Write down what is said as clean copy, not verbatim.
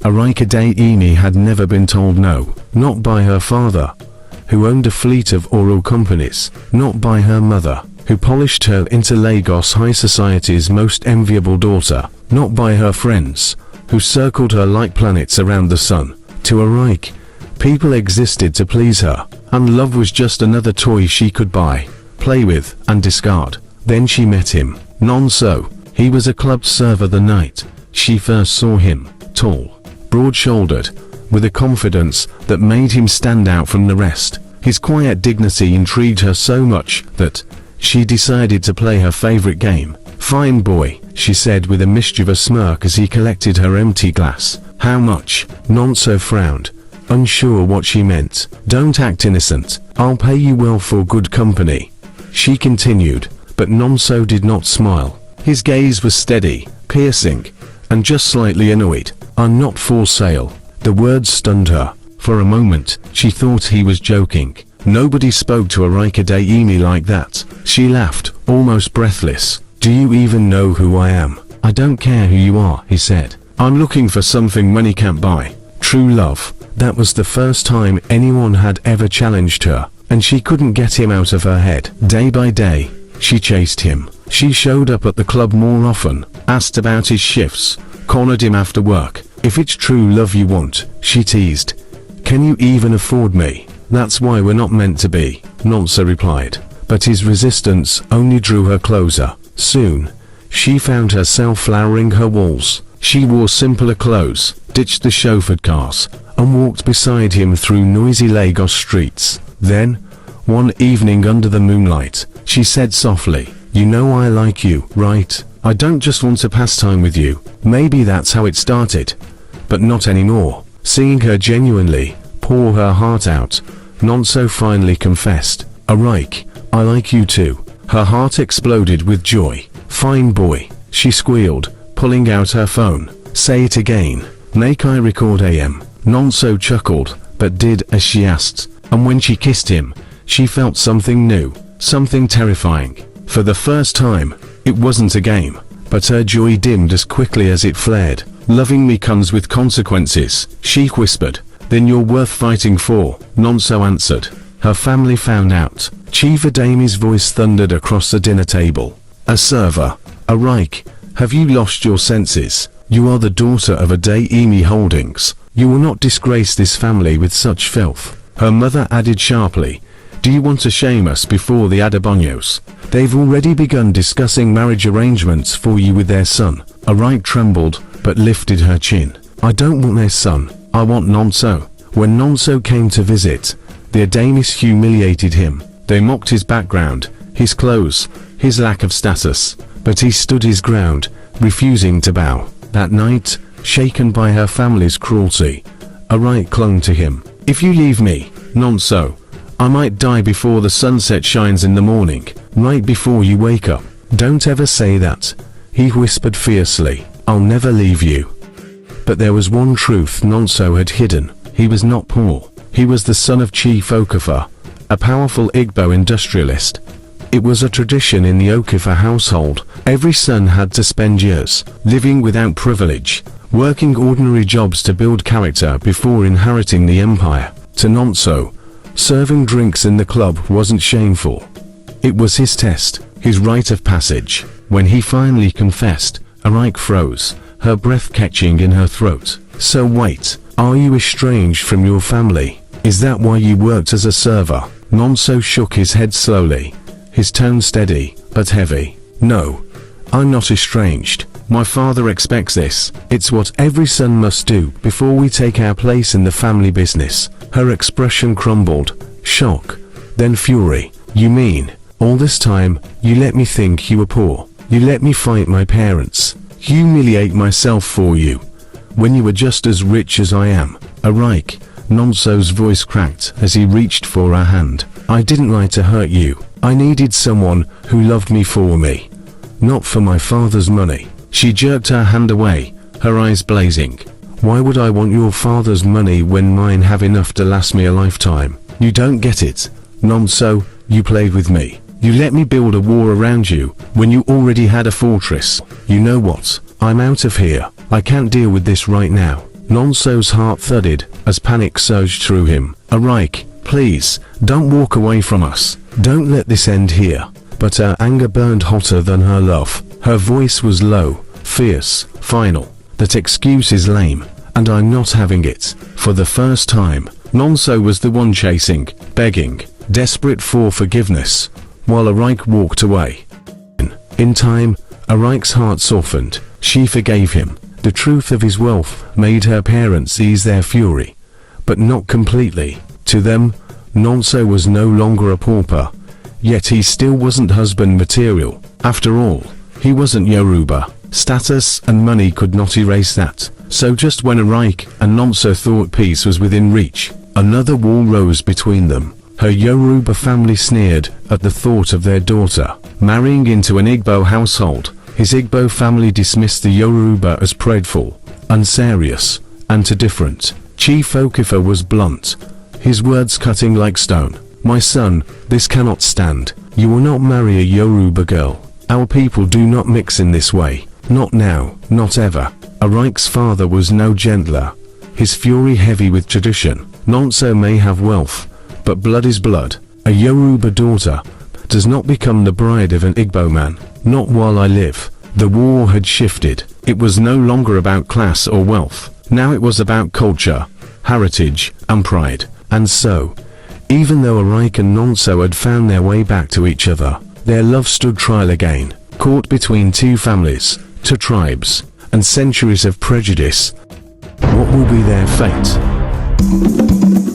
Arike had never been told no, not by her father, who owned a fleet of oil companies, not by her mother, who polished her into Lagos high society's most enviable daughter, not by her friends, who circled her like planets around the sun. To Arike, people existed to please her, and love was just another toy she could buy, play with, and discard. Then she met him, Nonso. He was a club server the night she first saw him, tall, broad-shouldered, with a confidence that made him stand out from the rest. His quiet dignity intrigued her so much that she decided to play her favorite game. "Fine boy," she said with a mischievous smirk as he collected her empty glass. "How much?" Nonso frowned, unsure what she meant. "Don't act innocent. I'll pay you well for good company," she continued, but Nonso did not smile. His gaze was steady, piercing, and just slightly annoyed. "I'm not for sale." The words stunned her. For a moment, she thought he was joking. Nobody spoke to Arike like that. She laughed, almost breathless. "Do you even know who I am?" "I don't care who you are," he said. "I'm looking for something money can't buy. True love." That was the first time anyone had ever challenged her, and she couldn't get him out of her head. Day by day, she chased him. She showed up at the club more often, asked about his shifts, cornered him after work. "If it's true love you want," she teased, "can you even afford me?" "That's why we're not meant to be," Nonso replied. But his resistance only drew her closer. Soon, she found herself flowering her walls. She wore simpler clothes, ditched the chauffeured cars, and walked beside him through noisy Lagos streets. Then, one evening under the moonlight, she said softly, "You know I like you, right? I don't just want to pass time with you." Maybe that's how it started, but not anymore. Seeing her genuinely pour her heart out, Nonso finally confessed, "Arike, I like you too." Her heart exploded with joy. "Fine boy," she squealed, pulling out her phone. "Say it again." "Make I record AM?" Nonso chuckled, but did as she asked, and when she kissed him, she felt something new, something terrifying. For the first time, it wasn't a game, but her joy dimmed as quickly as it flared. "Loving me comes with consequences," she whispered. "Then you're worth fighting for," Nonso answered. Her family found out. Chief Adami's voice thundered across the dinner table. "A server. Arike, have you lost your senses? You are the daughter of Adeyemi Holdings. You will not disgrace this family with such filth." Her mother added sharply, "Do you want to shame us before the Adebanos? They've already begun discussing marriage arrangements for you with their son." Arike trembled, but lifted her chin. "I don't want their son. I want Nonso." When Nonso came to visit, the Ademis humiliated him. They mocked his background, his clothes, his lack of status, but he stood his ground, refusing to bow. That night, shaken by her family's cruelty, Arike clung to him. "If you leave me, Nonso, I might die before the sunset shines in the morning, right before you wake up." "Don't ever say that," he whispered fiercely. "I'll never leave you." But there was one truth Nonso had hidden. He was not poor. He was the son of Chief Okafor, a powerful Igbo industrialist. It was a tradition in the Okafor household. Every son had to spend years living without privilege, working ordinary jobs to build character before inheriting the empire. To Nonso, serving drinks in the club wasn't shameful. It was his test, his rite of passage. When he finally confessed, Arike froze, her breath catching in her throat. "So wait, are you estranged from your family? Is that why you worked as a server?" Nonso shook his head slowly, his tone steady, but heavy. "No, I'm not estranged. My father expects this. It's what every son must do before we take our place in the family business." Her expression crumbled, shock, then fury. "You mean, all this time, you let me think you were poor? You let me fight my parents, humiliate myself for you, when you were just as rich as I am?" "Arike," Nonso's voice cracked as he reached for her hand. "I didn't lie to hurt you. I needed someone who loved me for me, not for my father's money." She jerked her hand away, her eyes blazing. "Why would I want your father's money when mine have enough to last me a lifetime? You don't get it, Nonso. You played with me. You let me build a war around you when you already had a fortress. You know what? I'm out of here. I can't deal with this right now." Nonso's heart thudded as panic surged through him. Arike, please, don't walk away from us. Don't let this end here. But her anger burned hotter than her love. Her voice was low, fierce, final. That excuse is lame, and I'm not having it. For the first time, Nonso was the one chasing, begging, desperate for forgiveness, while Arike walked away. In time, Arike's heart softened. She forgave him. The truth of his wealth made her parents ease their fury, but not completely. To them, Nonso was no longer a pauper, yet he still wasn't husband material. After all, he wasn't Yoruba. Status and money could not erase that. So just when Arike and Nonso thought peace was within reach, another wall rose between them. Her Yoruba family sneered at the thought of their daughter marrying into an Igbo household. His Igbo family dismissed the Yoruba as prideful, unserious, and too different. Chief Okafor was blunt, his words cutting like stone. My son, this cannot stand. You will not marry a Yoruba girl. Our people do not mix in this way. Not now, not ever. Arike's father was no gentler, his fury heavy with tradition. Nonso may have wealth, but blood is blood. A Yoruba daughter does not become the bride of an Igbo man. Not while I live. The war had shifted. It was no longer about class or wealth. Now it was about culture, heritage, and pride. And so, even though Arike and Nonso had found their way back to each other, their love stood trial again. Caught between two families, two tribes, and centuries of prejudice. What will be their fate?